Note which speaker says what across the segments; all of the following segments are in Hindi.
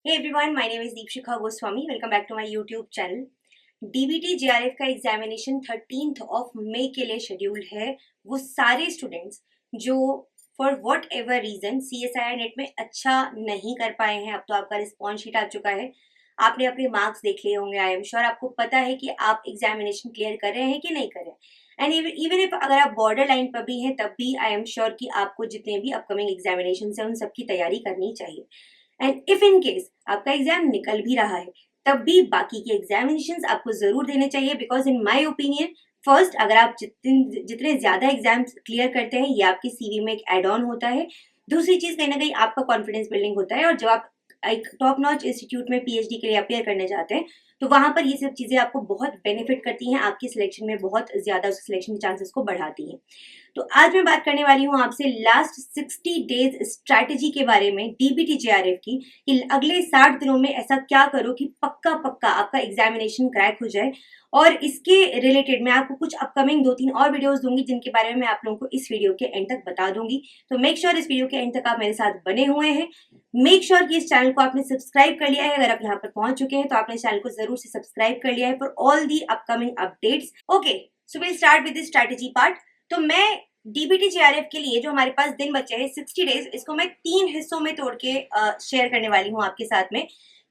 Speaker 1: Hey everyone, my name is Deepshikha Goswami. Welcome back to my YouTube channel. DBT JRF का एग्जामिनेशन 13th ऑफ मई के लिए शेड्यूल्ड है। वो सारे स्टूडेंट्स जो for whatever reason CSIR NET में अच्छा नहीं कर पाए हैं, अब तो आपका रिस्पॉन्स शीट आ चुका है, आपने अपने मार्क्स देख लिए होंगे। आई एम श्योर आपको पता है कि आप एग्जामिनेशन क्लियर कर रहे हैं कि नहीं कर रहे हैं। एंड इवन इफ अगर आप बॉर्डर लाइन पर भी हैं तब भी आई एम श्योर कि आपको जितने भी अपकमिंग एग्जामिनेशन है उन सबकी तैयारी करनी चाहिए। एंड इफ इन केस आपका एग्जाम निकल भी रहा है तब भी बाकी के एग्जामिनेशंस आपको जरूर देने चाहिए, because in my opinion first अगर आप जितने ज्यादा एग्जाम्स क्लियर करते हैं ये आपकी सीवी में एक एड ऑन होता है। दूसरी चीज कहीं ना कहीं आपका कॉन्फिडेंस बिल्डिंग होता है, और जब आप एक टॉप नॉच इंस्टीट्यूट में पीएचडी के लिए अपेयर करने जाते हैं तो वहां पर ये सब चीजें आपको बहुत बेनिफिट करती हैं, आपकी सिलेक्शन में बहुत ज्यादा उस सिलेक्शन के चांसेस को बढ़ाती हैं। तो आज मैं बात करने वाली हूँ आपसे लास्ट 60 डेज स्ट्रैटेजी के बारे में डीबीटी जेआरएफ की, कि अगले 60 दिनों में ऐसा क्या करो कि पक्का पक्का आपका एग्जामिनेशन क्रैक हो जाए। और इसके रिलेटेड मैं आपको कुछ अपकमिंग 2-3 और वीडियोस दूंगी जिनके बारे में मैं आप लोगों को इस वीडियो के एंड तक बता दूंगी। तो मेक श्योर इस वीडियो के एंड तक आप मेरे साथ बने हुए हैं। मेक श्योर कि इस चैनल को आपने सब्सक्राइब कर लिया है। अगर आप यहाँ पर पहुंच चुके हैं तो आपने इस चैनल को जरूर से सब्सक्राइब कर लिया है for all the upcoming updates. Okay, so will start with the strategy part. तो मैं डीबीटी जेआरएफ के लिए जो हमारे पास दिन बचे हैं 60 डेज, इसको मैं 3 हिस्सों में तोड़ के शेयर करने वाली हूँ आपके साथ में।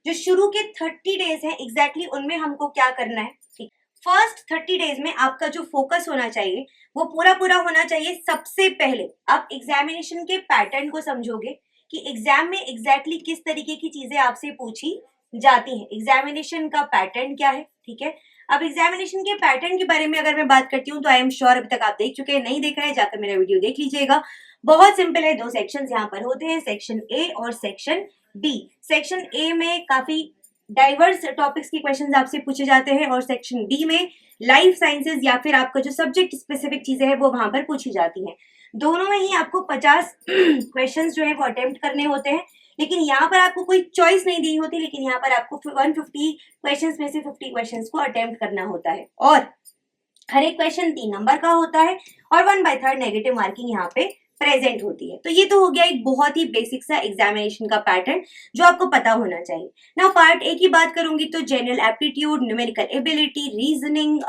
Speaker 1: जो शुरू के 30 डेज हैं एग्जैक्टली उनमें हमको क्या करना है। ठीक, फर्स्ट 30 डेज में आपका जो फोकस होना चाहिए वो पूरा पूरा होना चाहिए। सबसे पहले आप एग्जामिनेशन के पैटर्न को समझोगे कि एग्जाम में एग्जैक्टली किस तरीके की चीजें आपसे पूछी जाती हैं, एग्जामिनेशन का पैटर्न क्या है। ठीक है, अब एग्जामिनेशन के पैटर्न के बारे में अगर मैं बात करती हूँ तो आई एम श्योर अभी तक आप देख चुके हैं, नहीं देखा है जाकर मेरा वीडियो देख लीजिएगा। बहुत सिंपल है, 2 सेक्शंस यहाँ पर होते हैं, सेक्शन ए और सेक्शन बी। सेक्शन ए में काफी डाइवर्स टॉपिक्स के क्वेश्चंस आपसे पूछे जाते हैं और सेक्शन बी में लाइफ साइंसेज या फिर आपका जो सब्जेक्ट स्पेसिफिक चीजें हैं वो वहां पर पूछी जाती हैं। दोनों में ही आपको 50 क्वेश्चंस जो है वो अटेम्प्ट करने होते हैं, लेकिन यहाँ पर आपको कोई चॉइस नहीं दी होती, लेकिन यहाँ पर आपको 150 क्वेश्चंस में से 50 क्वेश्चंस को अटेम्प्ट करना होता है और हर एक क्वेश्चन 3 नंबर का होता है और 1/3 नेगेटिव मार्किंग यहाँ पे प्रेजेंट होती है। तो ये तो हो गया एक बहुत ही बेसिक सा एग्जामिनेशन का पैटर्न जो आपको पता होना चाहिए। नाउ पार्ट ए की बात करूंगी तो general aptitude, numerical ability, reasoning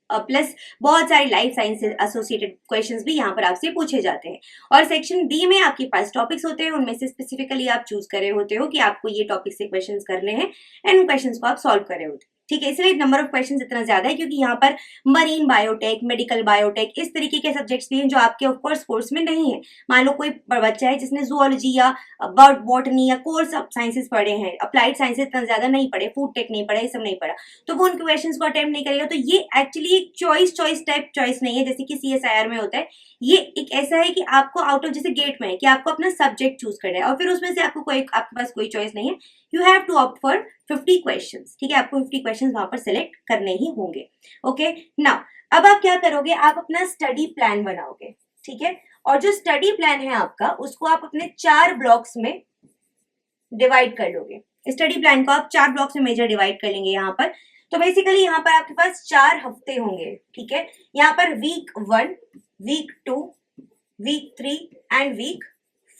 Speaker 1: plus बहुत सारे लाइफ साइंस से एसोसिएटेड क्वेश्चंस भी यहाँ पर आपसे पूछे जाते हैं। और सेक्शन बी में आपके पास टॉपिक्स होते हैं, उनमें से स्पेसिफिकली आप चूज कर रहे होते हो कि आपको ये टॉपिक से क्वेश्चंस करने हैं एंड क्वेश्चंस को आप सॉल्व कर रहे होते हैं। ठीक है, इसलिए नंबर ऑफ क्वेश्चंस इतना ज्यादा है क्योंकि यहाँ पर मरीन बायोटेक, मेडिकल बायोटेक इस तरीके के सब्जेक्ट्स भी हैं जो आपके ऑफकोर्स कोर्स में नहीं है। मान लो कोई बच्चा है जिसने जूलॉजी या बर्ड बॉटनी या कोर्स साइंसेस पढ़े हैं, अप्लाइड साइंसेस इतना ज्यादा नहीं पढ़े, फूड टेक नहीं पढ़े, ये सब नहीं पढ़ा, तो वो उन क्वेश्चंस को अटेम्प्ट नहीं करेगा। तो ये एक्चुअली एक चॉइस टाइप चॉइस नहीं है जैसे कि CSIR में होता है। ये एक ऐसा है कि आपको आउट ऑफ, जैसे गेट में है कि आपको अपना सब्जेक्ट चूज करना है और फिर उसमें से आपके पास कोई चॉइस नहीं है, you have to opt for 50 questions. ठीक है, आपको 50 क्वेश्चंस वहां पर सिलेक्ट करने ही होंगे। ओके, नाउ अब आप क्या करोगे, आप अपना स्टडी प्लान बनाओगे। ठीक है, और जो स्टडी प्लान है आपका उसको आप अपने 4 ब्लॉक्स में डिवाइड कर लोगे। स्टडी प्लान को आप 4 ब्लॉक्स में मेजर डिवाइड कर लेंगे यहाँ पर। तो बेसिकली यहाँ पर आपके पास 4 हफ्ते होंगे। ठीक है, यहाँ पर week 1, week 2, week 3 and week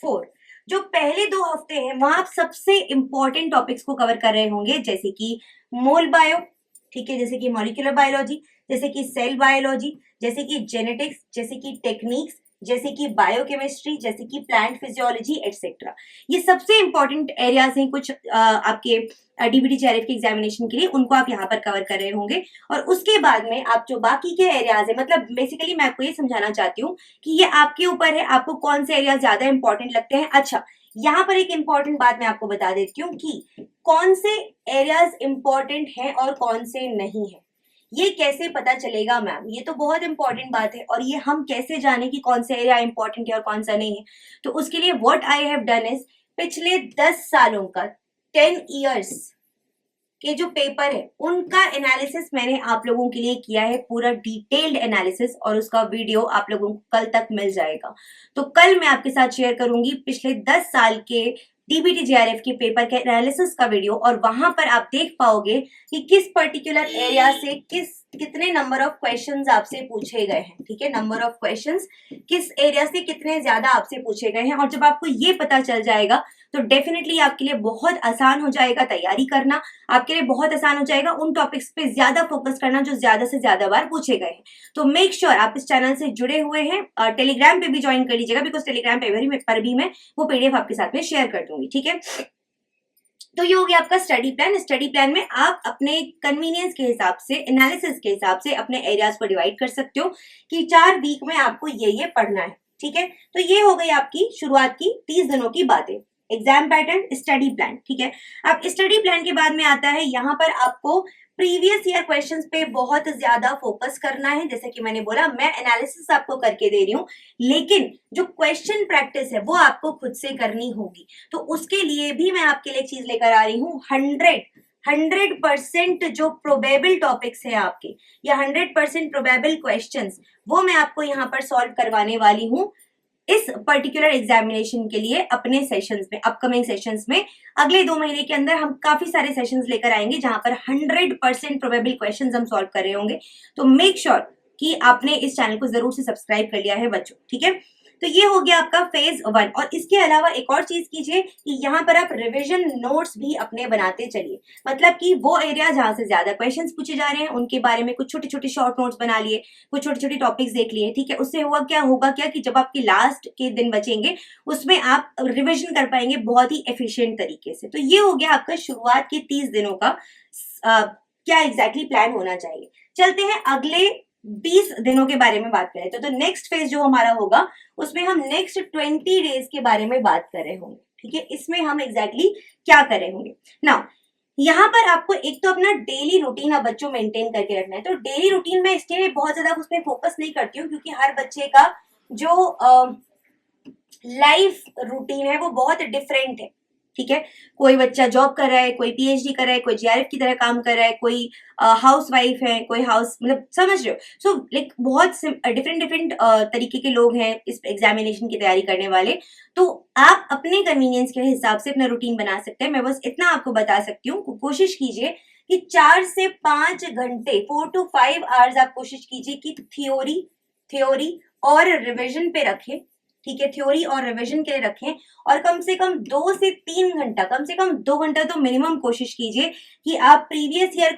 Speaker 1: 4। जो पहले 2 हफ्ते हैं वहां आप सबसे इंपॉर्टेंट टॉपिक्स को कवर कर रहे होंगे, जैसे कि मोल बायो, ठीक है, जैसे कि मॉलिक्यूलर बायोलॉजी, जैसे कि सेल बायोलॉजी, जैसे कि जेनेटिक्स, जैसे कि टेक्निक्स, जैसे कि बायोकेमिस्ट्री, जैसे कि प्लांट फिजियोलॉजी एटसेट्रा। ये सबसे इंपॉर्टेंट एरियाज हैं कुछ आपके डीबीटी जेआरएफ के एग्जामिनेशन के लिए, उनको आप यहाँ पर कवर कर रहे होंगे। और उसके बाद में आप जो बाकी के एरियाज है, मतलब बेसिकली मैं आपको ये समझाना चाहती हूँ कि ये आपके ऊपर है, आपको कौन से एरिया ज्यादा इंपॉर्टेंट लगते हैं। अच्छा, यहाँ पर एक इंपॉर्टेंट बात मैं आपको बता देती हूँ कि कौन से एरियाज इंपॉर्टेंट हैं और कौन से नहीं है। ये कैसे पता चलेगा मैम, ये तो बहुत इंपॉर्टेंट बात है, और ये हम कैसे जाने कि कौन सा एरिया इंपॉर्टेंट है और कौन सा नहीं है। तो उसके लिए what I have done is, पिछले 10 सालों का 10 इयर्स के जो पेपर है उनका एनालिसिस मैंने आप लोगों के लिए किया है, पूरा डिटेल्ड एनालिसिस, और उसका वीडियो आप लोगों को कल तक मिल जाएगा। तो कल मैं आपके साथ शेयर करूंगी पिछले 10 साल के डीबीटी जेआरएफ के पेपर के एनालिसिस का वीडियो, और वहां पर आप देख पाओगे कि किस पर्टिकुलर एरिया से कितने नंबर ऑफ क्वेश्चंस आपसे पूछे गए हैं। ठीक है, नंबर ऑफ क्वेश्चंस किस एरिया से कितने ज्यादा आपसे पूछे गए हैं, और जब आपको ये पता चल जाएगा तो डेफिनेटली आपके लिए बहुत आसान हो जाएगा तैयारी करना, आपके लिए बहुत आसान हो जाएगा उन टॉपिक्स पे ज्यादा फोकस करना जो ज्यादा से ज्यादा बार पूछे गए हैं। तो मेक श्योर आप इस चैनल से जुड़े हुए हैं, टेलीग्राम पे भी ज्वाइन कर लीजिएगा, बिकॉज टेलीग्राम पर भी मैं वो पीडीएफ आपके साथ में शेयर कर दूंगी, ठीक है। तो ये हो गया आपका स्टडी प्लान। स्टडी प्लान में आप अपने कन्वीनियंस के हिसाब से, एनालिसिस के हिसाब से अपने एरियाज को डिवाइड कर सकते हो कि 4 वीक में आपको ये पढ़ना है, ठीक है। तो ये हो गई आपकी शुरुआत की 30 दिनों की बातें, एग्जाम पैटर्न, स्टडी प्लान, ठीक है। अब स्टडी प्लान के बाद में आता है यहाँ पर आपको प्रीवियस ईयर क्वेश्चंस पे बहुत ज्यादा फोकस करना है। जैसे कि मैंने बोला, मैं एनालिसिस आपको करके दे रही हूँ, लेकिन जो क्वेश्चन प्रैक्टिस है वो आपको खुद से करनी होगी। तो उसके लिए भी मैं आपके लिए चीज लेकर आ रही हूँ, 100% जो प्रोबेबल टॉपिक्स है आपके, या 100% प्रोबेबल क्वेश्चंस, वो मैं आपको यहाँ पर सॉल्व करवाने वाली हूँ इस पर्टिकुलर एग्जामिनेशन के लिए। अपने सेशंस में, अपकमिंग सेशंस में, अगले 2 महीने के अंदर हम काफी सारे सेशंस लेकर आएंगे जहां पर 100% प्रोबेबल क्वेश्चंस हम सॉल्व कर रहे होंगे। तो मेक श्योर कि आपने इस चैनल को जरूर से सब्सक्राइब कर लिया है बच्चों, ठीक है। तो ये हो गया आपका फेज 1। और इसके अलावा एक और चीज कीजिए कि यहाँ पर आप रिविजन नोट्स भी अपने बनाते चलिए। मतलब कि वो एरिया जहां से ज्यादा क्वेश्चंस पूछे जा रहे हैं उनके बारे में कुछ छोटे छोटे शॉर्ट नोट्स बना लिए, कुछ छोटे छोटे टॉपिक्स देख लिए, ठीक है। उससे होगा क्या कि जब आपके लास्ट के दिन बचेंगे उसमें आप रिविजन कर पाएंगे बहुत ही एफिशिएंट तरीके से। तो ये हो गया आपका शुरुआत के 30 दिनों का क्या एग्जैक्टली प्लान होना चाहिए। चलते हैं अगले 20 दिनों के बारे में बात करें तो नेक्स्ट फेज जो हमारा होगा उसमें हम नेक्स्ट 20 डेज के बारे में बात कर रहे होंगे, ठीक है। इसमें हम एग्जैक्टली क्या कर रहे होंगे ना, यहाँ पर आपको एक तो अपना डेली रूटीन आप बच्चों मेंटेन करके रखना है। तो डेली रूटीन में इसके बहुत ज्यादा उस पर फोकस नहीं करती हूँ, क्योंकि हर बच्चे का जो लाइफ रूटीन है वो बहुत डिफरेंट है, ठीक है। कोई बच्चा जॉब कर रहा है, कोई पीएचडी कर रहा है, कोई जीआरएफ की तरह काम कर रहा है, कोई हाउस वाइफ है, कोई हाउस, मतलब समझ रहे हो। सो लाइक बहुत डिफरेंट तरीके के लोग हैं इस एग्जामिनेशन की तैयारी करने वाले। तो आप अपने कन्वीनियंस के हिसाब से अपना रूटीन बना सकते हैं। मैं बस इतना आपको बता सकती हूँ, कोशिश कीजिए कि 4 से 5 घंटे, 4 to 5 आवर्स आप कोशिश कीजिए कि थ्योरी और रिविजन पे रखें, ठीक है। थ्योरी और रिवीजन के लिए रखें, और कम से कम 2 से 3 घंटा, कम से कम 2 घंटा तो मिनिमम कोशिश कीजिए कि आप प्रीवियस ईयर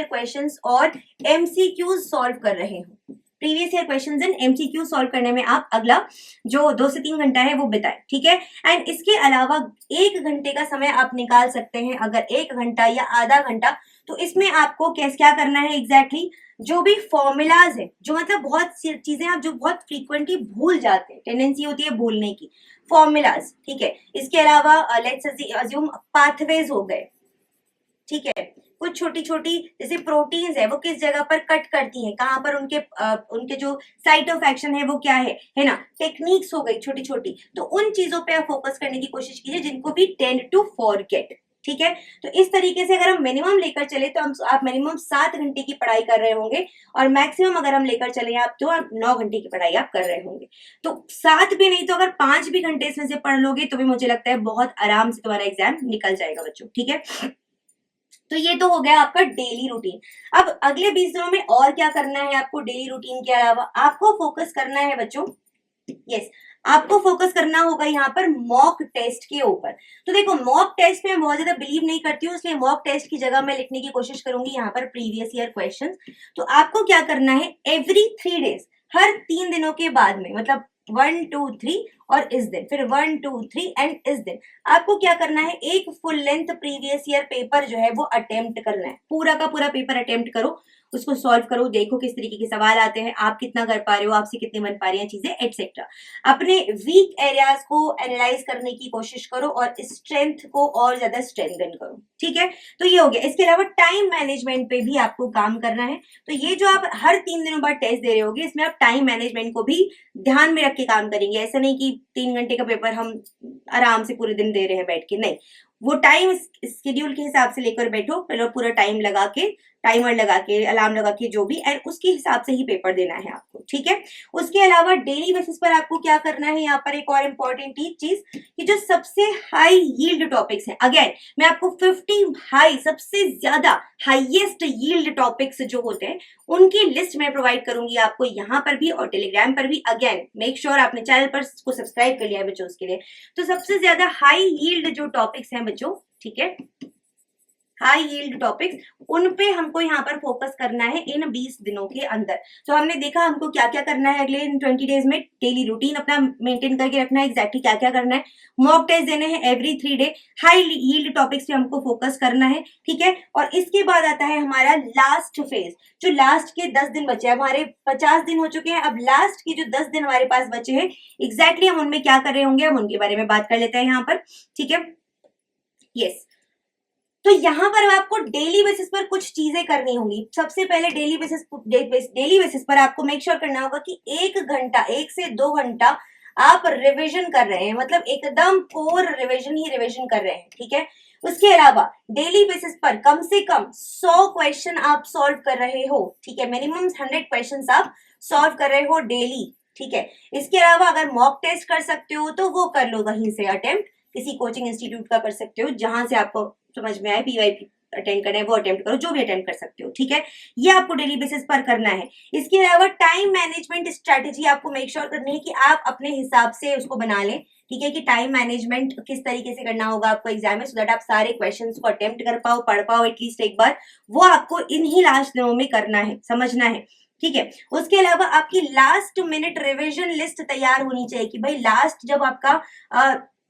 Speaker 1: क्वेश्चंस और एमसीक्यूज सॉल्व कर रहे हो। Previous year questions and MCQ solve करने में आप अगला जो 2 से 3 घंटा है वो बिताएं, ठीक है। एंड इसके अलावा 1 घंटे का समय आप निकाल सकते हैं, अगर 1 घंटा या आधा घंटा, तो इसमें आपको क्या करना है एग्जैक्टली जो भी फॉर्मूलाज है, जो मतलब बहुत सी चीजें आप जो बहुत फ्रीक्वेंटली भूल जाते हैं, टेंडेंसी होती है भूलने की, फॉर्मूलाज, ठीक है। इसके अलावा लेट्स अज्यूम पाथवेज हो गए, ठीक है। कुछ छोटी छोटी जैसे प्रोटीन्स है वो किस जगह पर कट करती हैं, कहाँ पर उनके जो साइट ऑफ एक्शन है वो क्या है ना। टेक्निक्स हो गई छोटी छोटी, तो उन चीजों पे आप फोकस करने की कोशिश कीजिए जिनको भी टेंड टू फॉरगेट, ठीक है। तो इस तरीके से अगर हम मिनिमम लेकर चले तो आप मिनिमम 7 घंटे की पढ़ाई कर रहे होंगे, और मैक्सिमम अगर हम लेकर चले आप तो आप 9 घंटे की पढ़ाई आप कर रहे होंगे। तो 7 भी नहीं तो अगर 5 भी घंटे इसमें से पढ़ लोगे तो भी मुझे लगता है बहुत आराम से तुम्हारा एग्जाम निकल जाएगा बच्चों, ठीक है। तो ये तो हो गया आपका डेली रूटीन। अब अगले 20 दिनों में और क्या करना है आपको डेली रूटीन के अलावा, आपको फोकस करना है बच्चों, यस आपको फोकस करना होगा यहाँ पर मॉक टेस्ट के ऊपर। तो देखो मॉक टेस्ट में मैं बहुत ज्यादा बिलीव नहीं करती हूँ, इसलिए मॉक टेस्ट की जगह मैं लिखने की कोशिश करूंगी यहाँ पर प्रीवियस ईयर क्वेश्चंस। तो आपको क्या करना है, एवरी 3 डेज, हर 3 दिनों के बाद में, मतलब 1 2 3 और इस दिन, फिर 1 2 3 एंड इस दिन, आपको क्या करना है, एक full length previous year paper जो है वो अटेम्प्ट करना है। पूरा का पूरा पेपर अटेम्प्ट करो, उसको सॉल्व करो, देखो किस तरीके के सवाल आते हैं, आप कितना कर पा रहे हो, आपसे कितनी बन पा रही हैं चीजें एटसेट्रा। अपने वीक एरियाज को एनालाइज करने की कोशिश करो और स्ट्रेंथ को और ज्यादा स्ट्रेंथन करो, ठीक है। तो ये हो गया। इसके अलावा टाइम मैनेजमेंट पे भी आपको काम करना है। तो ये जो आप हर 3 दिनों बाद टेस्ट दे रहे होगे, इसमें आप टाइम मैनेजमेंट को भी ध्यान में रख के काम करेंगे। ऐसा नहीं कि 3 घंटे का पेपर हम आराम से पूरे दिन दे रहे हैं बैठ के, नहीं, वो टाइम स्केड्यूल के हिसाब से लेकर बैठो, पहले पूरा टाइम लगा के, टाइमर लगा के, अलार्म लगा के, जो भी, एंड उसके हिसाब से ही पेपर देना है आपको, ठीक है। उसके अलावा डेली बेसिस पर आपको क्या करना है, यहाँ पर एक और इम्पॉर्टेंट चीज कि जो सबसे हाई यील्ड टॉपिक्स हैं, अगेन मैं आपको 50 हाई, सबसे ज्यादा हाईएस्ट यील्ड टॉपिक्स जो होते हैं उनकी लिस्ट मैं प्रोवाइड करूंगी आपको यहाँ पर भी और टेलीग्राम पर भी। अगेन मेक श्योर आपने चैनल पर को सब्सक्राइब कर लिया है बच्चों उसके लिए। तो सबसे ज्यादा हाई यील्ड जो टॉपिक्स हैं बच्चों, ठीक है, हाई यील्ड टॉपिक्स, उन पे हमको यहाँ पर फोकस करना है इन 20 दिनों के अंदर। तो हमने देखा हमको क्या क्या करना है अगले इन 20 डेज में, डेली रूटीन अपना मेंटेन करके रखना है, एग्जैक्टली क्या क्या करना है, मॉक टेस्ट देने हैं every 3 day, high yield topics पे हमको फोकस करना है, ठीक है। और इसके बाद आता है हमारा लास्ट फेज, जो लास्ट के 10 दिन बचे हैं, हमारे 50 दिन हो चुके हैं, अब लास्ट के जो 10 दिन हमारे पास बचे हैं, एग्जैक्टली हम उनमें क्या कर रहे होंगे, हम उनके बारे में बात कर लेते हैं यहाँ पर, ठीक है। यस, तो यहाँ पर आपको डेली बेसिस पर कुछ चीजें करनी होंगी। सबसे पहले डेली बेसिस पर आपको मेक श्योर करना होगा कि 1 घंटा, 1 से 2 घंटा आप रिवीजन कर रहे हैं, मतलब एकदम कोर रिवीजन ही रिवीजन कर रहे हैं, ठीक है। उसके अलावा डेली बेसिस पर कम से कम 100 क्वेश्चन आप सॉल्व कर रहे हो, ठीक है, मिनिमम 100 क्वेश्चन आप सॉल्व कर रहे हो डेली, ठीक है। इसके अलावा अगर मॉक टेस्ट कर सकते हो तो वो कर लो, वहीं से अटेम्प्ट किसी कोचिंग इंस्टीट्यूट का कर सकते हो, जहां से आपको समझ में आए, पीवाईपी अटेंड करना है वो अटेम्प्ट करो, जो भी अटेम्प्ट कर सकते हो, ठीक है। ये आपको डेली बेसिस पर करना है। इसके अलावा टाइम मैनेजमेंट स्ट्रेटेजी आपको मेक श्योर करनी है कि आप अपने हिसाब से उसको बना लें, ठीक है, कि टाइम मैनेजमेंट किस तरीके से करना होगा आपको एग्जाम में, सो दैट आप सारे क्वेश्चंस को अटेम्प्ट कर पाओ, पढ़ पाओ एटलीस्ट एक बार, वो आपको इन्हीं लास्ट दिनों में करना है, समझना है, ठीक है। उसके अलावा आपकी लास्ट मिनट रिविजन लिस्ट तैयार होनी चाहिए कि भाई लास्ट जब आपका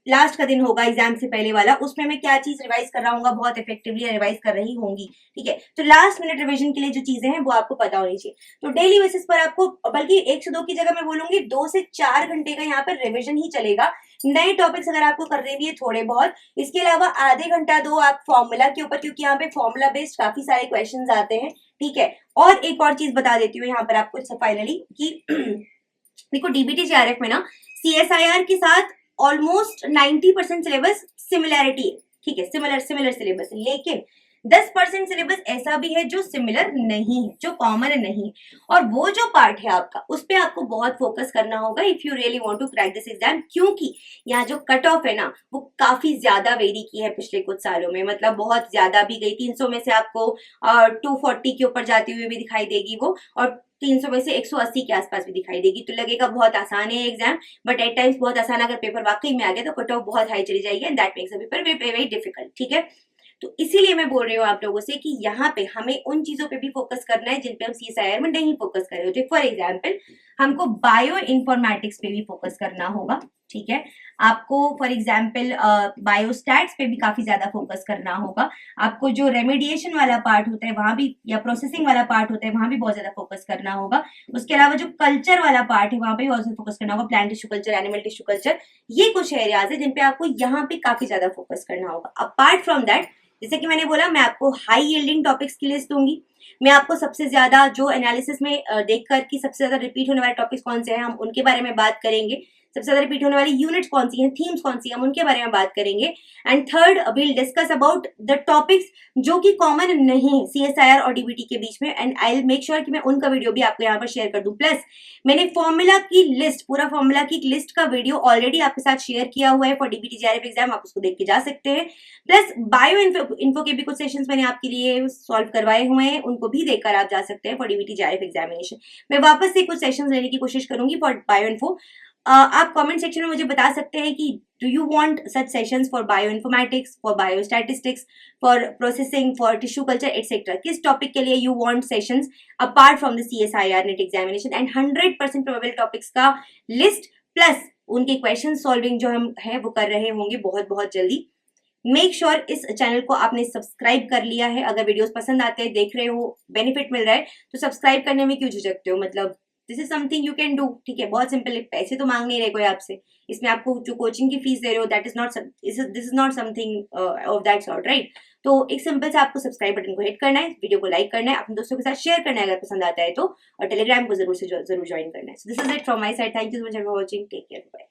Speaker 1: लास्ट का दिन होगा एग्जाम से पहले वाला, उसमें मैं क्या चीज रिवाइज कर रहा हूँ, बहुत इफेक्टिवली रिवाइज कर रही होंगी, ठीक है। तो लास्ट मिनट रिवीजन के लिए जो चीजें हैं वो आपको पता होनी चाहिए। तो डेली बेसिस पर आपको, बल्कि 1 से 2 की जगह मैं बोलूंगी 2 से 4 घंटे का यहाँ पर रिवीजन ही चलेगा। नए टॉपिक्स अगर आपको करने भी है थोड़े बहुत, इसके अलावा आधे घंटा दो आप फॉर्मूला के ऊपर, क्योंकि यहाँ पे फॉर्मूला बेस्ड काफी सारे क्वेश्चन आते हैं, ठीक है। और एक और चीज बता देती हूँ यहाँ पर आपको फाइनली कि देखो डीबीटी जेआरएफ में ना सीएसआईआर के साथ ऑलमोस्ट 90% सिलेबस सिमिलैरिटी है, ठीक है, सिमिलर सिलेबस है, लेकिन 10% सिलेबस ऐसा भी है जो सिमिलर नहीं है, जो कॉमन नहीं है, और वो जो पार्ट है आपका उस पर आपको बहुत फोकस करना होगा if you really want to crack this exam, क्योंकि यहाँ जो कट ऑफ है ना वो काफी ज्यादा वेरी की है पिछले कुछ सालों में, मतलब बहुत ज्यादा भी गई, 300 में से आपको 240 के ऊपर जाती हुई भी दिखाई देगी वो, और 300 में से 180 के आसपास भी दिखाई देगी। तो लगेगा बहुत आसान है एग्जाम, बट एट टाइम्स बहुत आसान, अगर पेपर वाकई में आ गया तो कट ऑफ बहुत हाई चली जाएगी, and that makes the paper very difficult, ठीक है। तो इसीलिए मैं बोल रही हूँ आप लोगों से कि यहाँ पे हमें उन चीजों पे भी फोकस करना है जिन पे हम सीएसआईआर में नहीं फोकस कर रहे होते। फॉर एग्जाम्पल हमको बायो इन्फॉर्मेटिक्स पे भी फोकस करना होगा, ठीक है। आपको फॉर एग्जाम्पल बायोस्टैट्स पे भी काफी ज्यादा फोकस करना होगा। आपको जो रेमेडिएशन वाला पार्ट होता है वहां भी, या प्रोसेसिंग वाला पार्ट होता है वहां भी बहुत ज्यादा फोकस करना होगा। उसके अलावा जो कल्चर वाला पार्ट है वहां पे भी बहुत ज्यादा फोकस करना होगा, plant tissue culture, animal tissue culture, ये कुछ एरियाज है जिन पे आपको यहाँ पे काफी ज्यादा फोकस करना होगा। अपार्ट फ्रॉम दैट, जैसे कि मैंने बोला, मैं आपको हाई यील्डिंग टॉपिक्स की लिस्ट दूंगी, मैं आपको सबसे ज्यादा जो एनालिसिस में देखकर कि सबसे ज्यादा रिपीट होने वाले टॉपिक्स कौन से हैं हम उनके बारे में बात करेंगे, सबसे ज्यादा रिपीट होने वाली यूनिट्स कौन सी हैं, थीम्स कौन सी हैं, हम उनके बारे में बात करेंगे। And third, will discuss about the topics जो कि कॉमन नहीं है सीएसआईआर और डीबीटी के बीच में, and I will make sure कि मैं उनका वीडियो भी आपको यहाँ पर शेयर कर दूं। प्लस मैंने फॉर्मूला की लिस्ट, पूरा फॉर्मूला की लिस्ट का वीडियो ऑलरेडी आपके साथ शेयर किया हुआ है फॉर डीबीटी जेआरएफ एग्जाम, आप उसको देख के जा सकते हैं। प्लस बायो इन्फो के भी कुछ सेशंस मैंने आपके लिए सॉल्व करवाए हुए हैं, उनको भी देखकर आप जा सकते हैं फॉर डीबीटी जेआरएफ एग्जामिनेशन। मैं वापस से कुछ सेशंस लेने की कोशिश करूंगी फॉर बायो इन्फो। आप कमेंट सेक्शन में मुझे बता सकते हैं कि do you want such sessions for bioinformatics, for biostatistics, for processing, for tissue culture etcetera, किस टॉपिक के लिए you want sessions apart from the CSIR net examination, and 100% probable topics का लिस्ट प्लस उनके क्वेश्चन सॉल्विंग जो हम है वो कर रहे होंगे बहुत बहुत जल्दी। मेक श्योर इस चैनल को आपने सब्सक्राइब कर लिया है, अगर वीडियोस पसंद आते हैं, देख रहे हो, बेनिफिट मिल रहा है, तो सब्सक्राइब करने में क्यों झिझकते हो, मतलब this is something you can do, ठीक है, बहुत सिंपल है, पैसे तो मांग नहीं रहे कोई आपसे, इसमें आपको जो कोचिंग की फीस दे रहे हो that is not, this is not something of that sort, right. तो एक सिंपल से आपको सब्सक्राइब बटन को हिट करना है, वीडियो को लाइक करना है, अपने दोस्तों के साथ शेयर करना है अगर पसंद आता है तो, और टेलीग्राम को जरूर ज्वाइन करना है। So this is it from my side, thank you so much for watching, take care, bye.